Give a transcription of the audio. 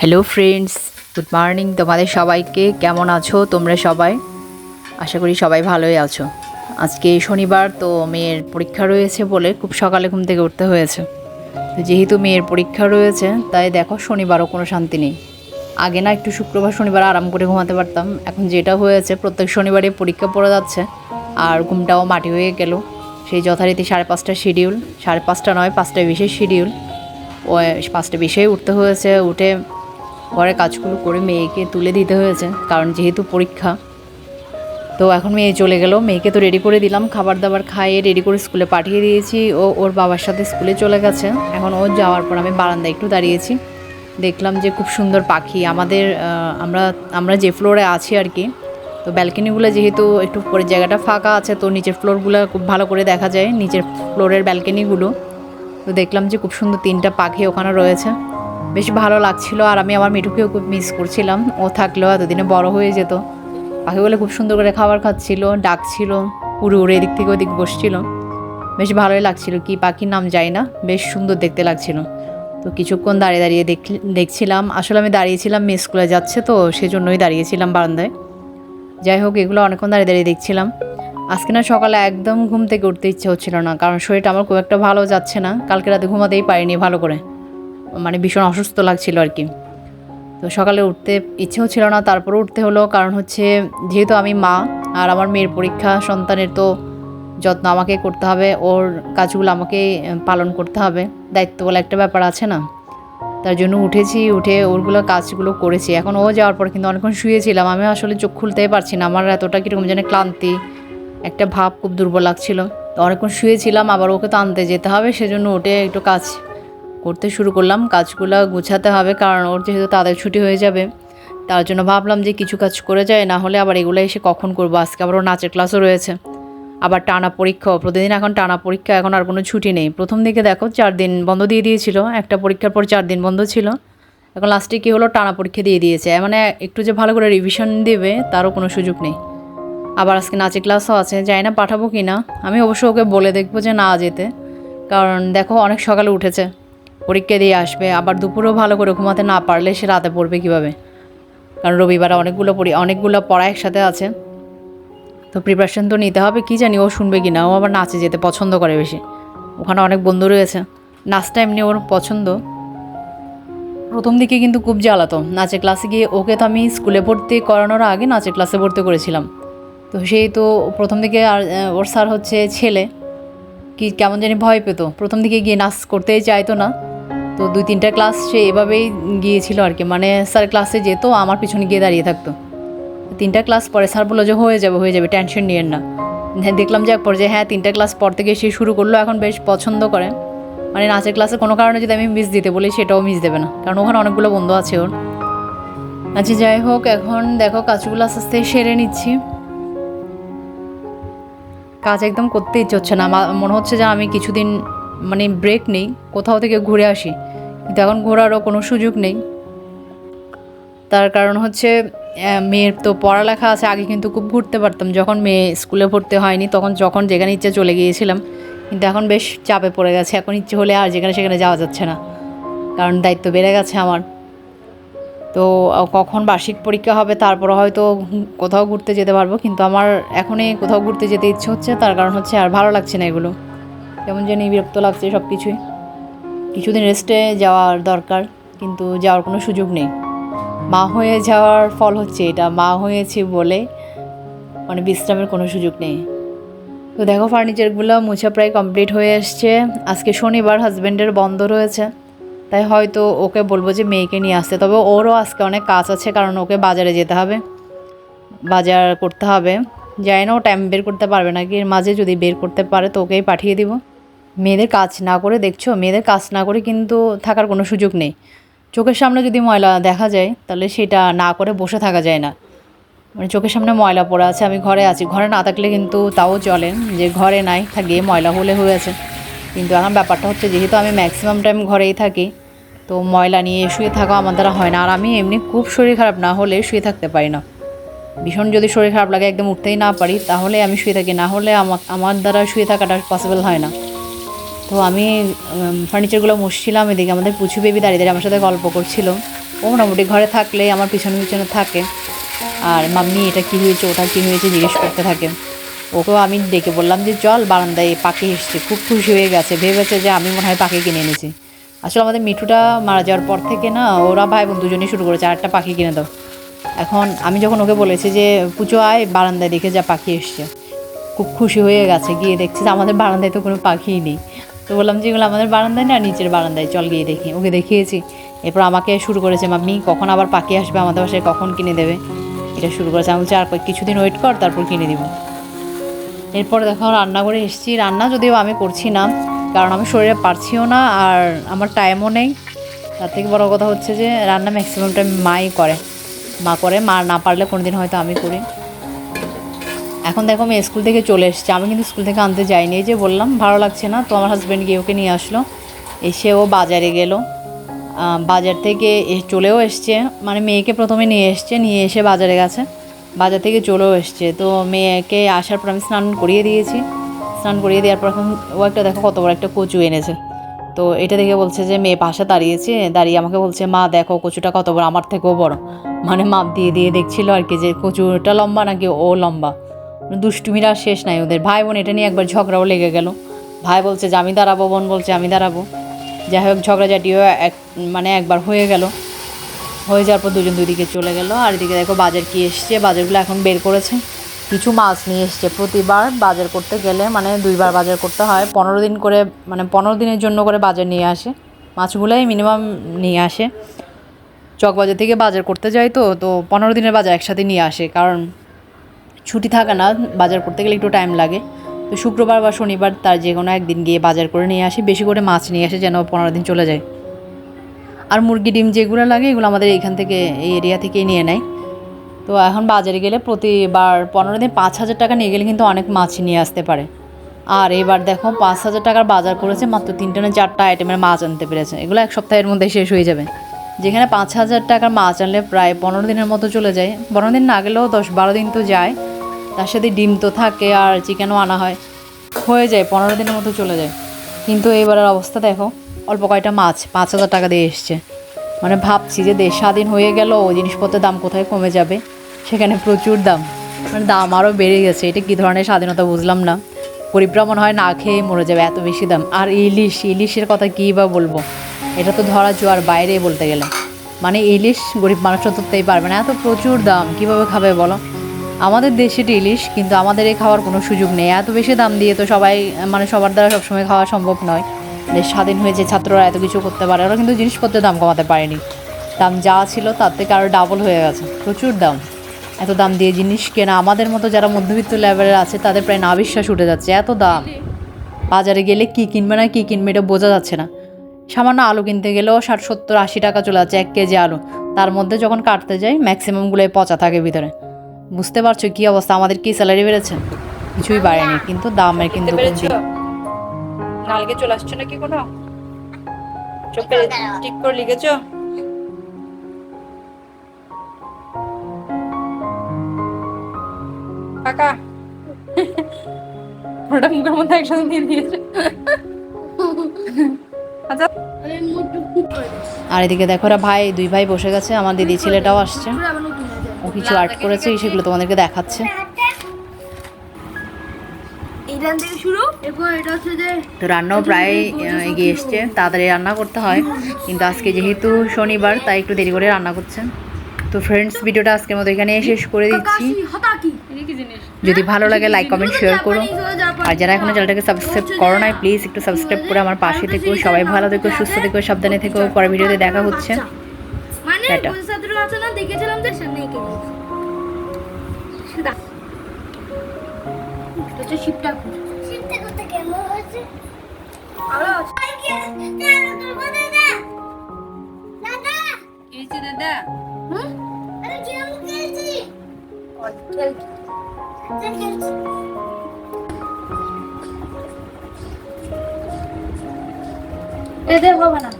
Hello friends, good morning তোমাদের সবাইকে। কেমন আছো তোমরা সবাই? আশা করি সবাই ভালোই আছো। আজকে শনিবার, তো মেয়ের পরীক্ষা রয়েছে বলে খুব সকালে ঘুম থেকে উঠতে হয়েছে। তো যেহেতু মেয়ের পরীক্ষা রয়েছে তাই দেখো শনিবারও কোনো শান্তি নেই। আগে না একটু শুক্রবার শনিবার আরাম করে ঘুমাতে পারতাম, এখন যেটা হয়েছে প্রত্যেক শনিবারে পরীক্ষা পড়ে যাচ্ছে আর ঘুমটাও মাটি হয়ে গেল। সেই যথারীতি 5:30টার শিডিউল, 5:30 নয় 5:20 শিডিউল। ও 5:20 উঠতে হয়েছে, উঠে ঘরের কাজগুলো করে মেয়েকে তুলে দিতে হয়েছে, কারণ যেহেতু পরীক্ষা। তো এখন মেয়ে চলে গেল, মেয়েকে তো রেডি করে দিলাম, খাবার দাবার খাইয়ে রেডি করে স্কুলে পাঠিয়ে দিয়েছি। ও ওর বাবার সাথে স্কুলে চলে গেছে। এখন ও যাওয়ার পর আমি বারান্দায় একটু দাঁড়িয়েছি, দেখলাম যে খুব সুন্দর পাখি আমাদের আমরা আমরা যে ফ্লোরে আছি আর কি। তো ব্যালকনিগুলো যেহেতু একটু পরের জায়গাটা ফাঁকা আছে, তো নিচের ফ্লোরগুলো খুব ভালো করে দেখা যায়, নিচের ফ্লোরের ব্যালকনিগুলো। তো দেখলাম যে খুব সুন্দর 3টা পাখি ওখানে রয়েছে, বেশ ভালো লাগছিল। আর আমি আমার মিঠুকেও খুব মিস করছিলাম, ও থাকলেও এতদিনে বড় হয়ে যেত। পাখিগুলো খুব সুন্দর করে খাবার খাচ্ছিল, ডাকছিল, উড়ে উড়ে এদিক থেকে ওদিক বসছিল, বেশ ভালোই লাগছিল। কি পাখির নাম যাই না, বেশ সুন্দর দেখতে লাগছিল। তো কিছুক্ষণ দাঁড়িয়ে দাঁড়িয়ে দেখছিলাম। আসলে আমি দাঁড়িয়েছিলাম, মেয়ে স্কুলে যাচ্ছে তো সেজন্যই দাঁড়িয়েছিলাম বারান্দায়। যাই হোক, এগুলো অনেকক্ষণ দাঁড়িয়ে দাঁড়িয়ে দেখছিলাম। আজকে না সকালে একদম ঘুম থেকে উঠতে ইচ্ছে হচ্ছিল না, কারণ শরীরটা আমার খুব একটা ভালো যাচ্ছে না। কালকে রাতে ঘুমাতেই পারিনি ভালো করে, মানে ভীষণ অসুস্থ লাগছিল আর কি। তো সকালে উঠতে ইচ্ছেও ছিল না, তারপরে উঠতে হলো, কারণ হচ্ছে যেহেতু আমি মা আর আমার মেয়ের পরীক্ষা, সন্তানের তো যত্ন আমাকে করতে হবে, ওর কাজগুলো আমাকে পালন করতে হবে, দায়িত্ব বলে একটা ব্যাপার আছে না। তার জন্য উঠেছি, উঠে ওরগুলো কাজগুলো করেছি। এখন ও যাওয়ার পর কিন্তু অনেকক্ষণ শুয়েছিলাম, আমি আসলে চোখ খুলতেই পারছি না, আমার এতটা কীরকম যেন ক্লান্তি একটা ভাব, খুব দুর্বল লাগছিল। তো অনেকক্ষণ শুয়েছিলাম, আবার ওকে তো আনতে যেতে হবে, সেজন্য উঠে একটু কাজ করতে শুরু করলাম। কাজগুলো গুছাতে হবে, কারণ ওর যেহেতু তাদের ছুটি হয়ে যাবে, তার জন্য ভাবলাম যে কিছু কাজ করে যায়, না হলে আবার এগুলো এসে কখন করবো। আজকে আবার ওর নাচের ক্লাসও রয়েছে, আবার টানা পরীক্ষাও, প্রতিদিন এখন টানা পরীক্ষা, এখন আর কোনো ছুটি নেই। প্রথম দিকে দেখো 4 দিন বন্ধ দিয়ে দিয়েছিল, একটা পরীক্ষার পর 4 দিন বন্ধ ছিল, এখন লাস্টে কী হলো, টানা পরীক্ষা দিয়ে দিয়েছে। মানে একটু যে ভালো করে রিভিশন দেবে তারও কোনো সুযোগ নেই। আবার আজকে নাচের ক্লাসও আছে, জানি না পাঠাবো কি না। আমি অবশ্য ওকে বলে দেখবো যে না যেতে, কারণ দেখো অনেক সকালে উঠেছে, পরীক্ষা দিয়ে আসবে, আবার দুপুরেও ভালো করে ঘুমাতে না পারলে সে রাতে পড়বে কীভাবে, কারণ রবিবার অনেকগুলো পড়া একসাথে আছে। তো প্রিপারেশন তো নিতে হবে, কী জানি ও শুনবে কি না। ও আবার নাচে যেতে পছন্দ করে বেশি, ওখানে অনেক বন্ধু রয়েছে, নাচটা এমনি ওর পছন্দ। প্রথম দিকে কিন্তু খুব জ্বালাতো নাচের ক্লাসে গিয়ে, ওকে তো আমি স্কুলে ভর্তি করানোর আগে নাচের ক্লাসে ভর্তি করেছিলাম। তো সেই তো প্রথম দিকে, আর ওর স্যার হচ্ছে ছেলে, কি কেমন জানি ভয় পেতো, প্রথম দিকে গিয়ে নাচ করতেই চাইতো না। তো 2-3টা ক্লাস সে এভাবেই গিয়েছিল আর কি, মানে স্যার ক্লাসে যেত, আমার পিছনে গিয়ে দাঁড়িয়ে থাকতো। 3টা ক্লাস পরে স্যার বললো যে হয়ে যাবে, টেনশন নিয়েন না। দেখলাম যে এক পর্যায়ে 3টা ক্লাস পর থেকে সে শুরু করলো, এখন বেশ পছন্দ করে। মানে নাচের ক্লাসে কোনো কারণে যদি আমি মিস দিতে বলি, সেটাও মিস দেবে না, কারণ ওখানে অনেকগুলো বন্ধু আছে ওর। আচ্ছা যাই হোক, এখন দেখো কাজগুলো আস্তে আস্তে সেরে নিচ্ছি। কাজ একদম করতে ইচ্ছে হচ্ছে না, মনে হচ্ছে যে আমি কিছুদিন মানে ব্রেক নেই, কোথাও থেকে ঘুরে আসি, কিন্তু এখন ঘোরারও কোনো সুযোগ নেই। তার কারণ হচ্ছে মেয়ের তো পড়ালেখা আছে। আগে কিন্তু খুব ঘুরতে পারতাম, যখন মেয়ে স্কুলে ভর্তি হয়নি তখন যখন যেখানে ইচ্ছে চলে গিয়েছিলাম, কিন্তু এখন বেশ চাপে পড়ে গেছে, এখন ইচ্ছে হলে আর যেখানে সেখানে যাওয়া যাচ্ছে না, কারণ দায়িত্ব বেড়ে গেছে আমার। তো কখন বার্ষিক পরীক্ষা হবে তারপর হয়তো কোথাও ঘুরতে যেতে পারবো, কিন্তু আমার এখনই কোথাও ঘুরতে যেতে ইচ্ছে হচ্ছে, তার কারণ হচ্ছে আর ভালো লাগছে না, এগুলো কেমন জানি বিরক্ত লাগছে সব কিছুই। কিছুদিন রেস্টে যাওয়ার দরকার, কিন্তু যাওয়ার কোনো সুযোগ নেই। মা হয়ে যাওয়ার ফল হচ্ছে এটা, মা হয়েছি বলে মানে বিশ্রামের কোনো সুযোগ নেই। তো দেখো ফার্নিচারগুলো মোছা প্রায় কমপ্লিট হয়ে এসছে। আজকে শনিবার, হাজব্যান্ডের বন্ধ রয়েছে, তাই হয়তো ওকে বলবো যে মেয়েকে নিয়ে আসতে। তবে ওরও আজকে অনেক কাজ আছে, কারণ ওকে বাজারে যেতে হবে, বাজার করতে হবে। জানি না ও টাইম বের করতে পারবে নাকি, এর মাঝে যদি বের করতে পারে তো ওকেই পাঠিয়ে দিব। মেয়েদের কাজ না করে, দেখছো মেয়েদের কাজ না করে কিন্তু থাকার কোনো সুযোগ নেই। চোখের সামনে যদি ময়লা দেখা যায় তাহলে সেটা না করে বসে থাকা যায় না। মানে চোখের সামনে ময়লা পড়ে আছে, আমি ঘরে আছি, ঘরে না থাকলে কিন্তু তাও চলে, যে ঘরে নাই থাকিয়ে ময়লা হলে হয়েছে। কিন্তু এখন ব্যাপারটা হচ্ছে, যেহেতু আমি ম্যাক্সিমাম টাইম ঘরেই থাকি, তো ময়লা নিয়ে শুয়ে থাকা আমার দ্বারা হয় না। আর আমি এমনি খুব শরীর খারাপ না হলে শুয়ে থাকতে পারি না, ভীষণ যদি শরীর খারাপ লাগে, একদম উঠতেই না পারি, তাহলে আমি শুয়ে থাকি, না হলে আমার দ্বারা শুয়ে থাকাটা পসিবল হয় না। তো আমি ফার্নিচারগুলো মুছছিলাম, এদিকে আমাদের পুচু বেবি দাঁড়িয়ে দাঁড়িয়ে আমার সাথে গল্প করছিল। ও মোটামুটি ঘরে থাকলে আমার পিছনে পিছনে থাকে, আর মাম্মি এটা কী হয়েছে ওটা কী হয়েছে জিজ্ঞেস করতে থাকে। ওকেও আমি ডেকে বললাম যে চল, বারান্দায় পাখি এসছে, খুব খুশি হয়ে গেছে, ভেবেছে যে আমি মনে হয় পাখি কিনে এনেছি। আসলে আমাদের মিঠুটা মারা যাওয়ার পর থেকে না ওরা ভাই বোন দুজনেই শুরু করেছে আরেকটা পাখি কিনে দাও। এখন আমি যখন ওকে বলেছি যে পুজো আয় বারান্দায় দেখে যা পাখি এসছে, খুব খুশি হয়ে গেছে। গিয়ে দেখছি যে আমাদের বারান্দায় তো কোনো পাখিই নেই। তো বললাম যে এগুলো আমাদের বারান্দায় না, নিচের বারান্দায়, চল গিয়ে দেখি। ওকে দেখিয়েছি, এরপর আমাকে শুরু করেছে মাম্মি কখন আবার পাখি আসবে আমাদের বাসায়, কখন কিনে দেবে, এটা শুরু করেছে। আমি বলছি আর কিছুদিন ওয়েট কর, তারপর কিনে দিব। এরপর দেখো রান্না করে এসেছি। রান্না যদিও আমি করছি না, কারণ আমি শরীরে পারছিও না আর আমার টাইমও নেই। তার থেকে বড় কথা হচ্ছে যে রান্না ম্যাক্সিমাম টাইম মাই করে, মা করে, মা না পারলে কোনো দিন হয়তো আমি করি। এখন দেখো আমি স্কুল থেকে চলে এসেছি, আমি কিন্তু স্কুল থেকে আনতে যাইনি, এই যে বললাম ভালো লাগছে না, তো আমার হাজব্যান্ড গিয়ে ওকে নিয়ে আসলো। এসে ও বাজারে গেল, বাজার থেকে চলেও এসছে, মানে মেয়েকে প্রথমে নিয়ে এসছে, নিয়ে এসে বাজারে গেছে, বাজার থেকে চলেও এসছে। তো মেয়েকে আসার পর আমি স্নান করিয়ে দিয়েছি, স্নান করিয়ে দেওয়ার পর এখন ও একটা দেখো কত বড় একটা কচু এনেছে। তো এটা দেখে বলছে যে মেয়ে পাশে দাঁড়িয়েছে, দাঁড়িয়ে আমাকে বলছে মা দেখো কচুটা কত বড়, আমার থেকেও বড়, মানে মাপ দিয়ে দিয়ে দেখছিল আর কি যে কচুটা লম্বা নাকি ও লম্বা। দুষ্টুমিরা শেষ নাই ওদের। ভাই বোন এটা নিয়ে একবার ঝগড়াও লেগে গেল, ভাই বলছে যে আমি দাঁড়াবো, বোন বলছে আমি দাঁড়াবো। যাই হোক ঝগড়াঝাটিও একবার হয়ে গেল, হয়ে যাওয়ার পর দুজন দুই দিকে চলে গেল। আর এদিকে দেখো বাজার কি এসছে, বাজারগুলো এখন বের করেছে। কিছু মাছ নিয়ে এসছে, প্রতিবার বাজার করতে গেলে মানে 2বার বাজার করতে হয়, 15 দিন করে, মানে 15 দিনের জন্য করে বাজার নিয়ে আসে, মাছগুলোই মিনিমাম নিয়ে আসে। চকবাজার থেকে বাজার করতে যাই, তো 15 দিনের বাজার একসাথে নিয়ে আসে, কারণ ছুটি থাকে না, বাজার করতে গেলে একটু টাইম লাগে। তো শুক্রবার বা শনিবার তার যে কোনো একদিন গিয়ে বাজার করে নিয়ে আসি, বেশি করে মাছ নিয়ে আসে যেন 15 দিন চলে যায়। আর মুরগি ডিম যেগুলো লাগে এগুলো আমাদের এইখান থেকে, এই এরিয়া থেকেই নিয়ে নেয়। তো এখন বাজারে গেলে প্রতিবার 15 দিন 5,000 টাকা নিয়ে গেলে কিন্তু অনেক মাছ নিয়ে আসতে পারে। আর এবার দেখো 5,000 টাকার বাজার করেছে, মাত্র 3টা না 4টা আইটেমের মাছ আনতে পেরেছে। এগুলো এক সপ্তাহের মধ্যে শেষ হয়ে যাবে, যেখানে 5,000 টাকার মাছ আনলে প্রায় 15 দিনের মতো চলে যায়। 15 দিন না গেলেও 10-12 দিন তো যায়, তার সাথে ডিম তো থাকে আর চিকেনও আনা হয়, হয়ে যায় 15 দিনের মতো চলে যায়। কিন্তু এবারের অবস্থা দেখো, অল্প কয়টা মাছ 5,000 টাকা দিয়ে এসছে। মানে ভাবছি যে দেশ স্বাধীন হয়ে গেল, জিনিসপত্রের দাম কোথায় কমে যাবে, সেখানে প্রচুর দাম, মানে দাম আরও বেড়ে গেছে। এটা কী ধরনের স্বাধীনতা বুঝলাম না, গরিবরা মনে হয় না খেয়ে মরে যাবে, এত বেশি দাম। আর ইলিশের কথা কী বা বলবো, এটা তো ধরা জোয়ার বাইরে বলতে গেলে, মানে ইলিশ গরিব মানুষরা ধরতেই পারবে না, এত প্রচুর দাম, কীভাবে খাবে বলো। আমাদের দেশে ইলিশ, কিন্তু আমাদের এই খাওয়ার কোনো সুযোগ নেই, এত বেশি দাম দিয়ে তো সবাই, মানে সবার দ্বারা সবসময় খাওয়া সম্ভব নয়। দেশ স্বাধীন হয়েছে, ছাত্ররা এত কিছু করতে পারে, ওরা কিন্তু জিনিসপত্রের দাম কমাতে পারেনি, দাম যা ছিল তার থেকে আরও ডাবল হয়ে গেছে, প্রচুর দাম। এত দাম দিয়ে জিনিস কেনা, আমাদের মতো যারা মধ্যবিত্ত লেভেলের আছে তাদের প্রায় না বিশ্বাস উঠে যাচ্ছে, এত দাম। বাজারে গেলে কী কিনবে না কী কিনবে এটা বোঝা যাচ্ছে না। সামান্য আলু কিনতে গেলেও 60-70-80 টাকা চলে যাচ্ছে 1 কেজি আলু, তার মধ্যে যখন কাটতে যাই ম্যাক্সিমামগুলোই পচা থাকে ভিতরে। বুঝতে পারছো কী অবস্থা, আমাদের কি স্যালারি বেড়েছে? কিছুই বাড়েনি, কিন্তু দামের কিন্তু নালকে চলে আসছে নাকি কোনো চোখে ঠিক করে লিখেছো? কাকা ওটা মুখের মধ্যে একসাথে দিয়ে দিয়েছে। আচ্ছা, আর এদিকে দেখো ওরা দুই ভাই বসে গেছে, আমার দিদি ছেলেটাও আসছে, ও কিছু আর্ট করেছে, সেগুলো তোমাদেরকে দেখাচ্ছে। তো রান্নাও প্রায় এগিয়ে এসছে, তাড়াতাড়ি রান্না করতে হয়, কিন্তু আজকে যেহেতু শনিবার তাই একটু দেরি করে রান্না করছে। তো ফ্রেন্ডস, ভিডিওটা আজকের মতো এখানে শেষ করে দিচ্ছি। যদি ভালো লাগে লাইক কমেন্ট শেয়ার করো, আর যারা এখনো চ্যানেলটাকে সাবস্ক্রাইব করো নাই প্লিজ একটু সাবস্ক্রাইব করে আমার পাশে থেকো। সবাই ভালো থেকো, সুস্থ থেকো, সাবধানে থেকো। পরের ভিডিওতে দেখা হচ্ছে। এদের হবে না।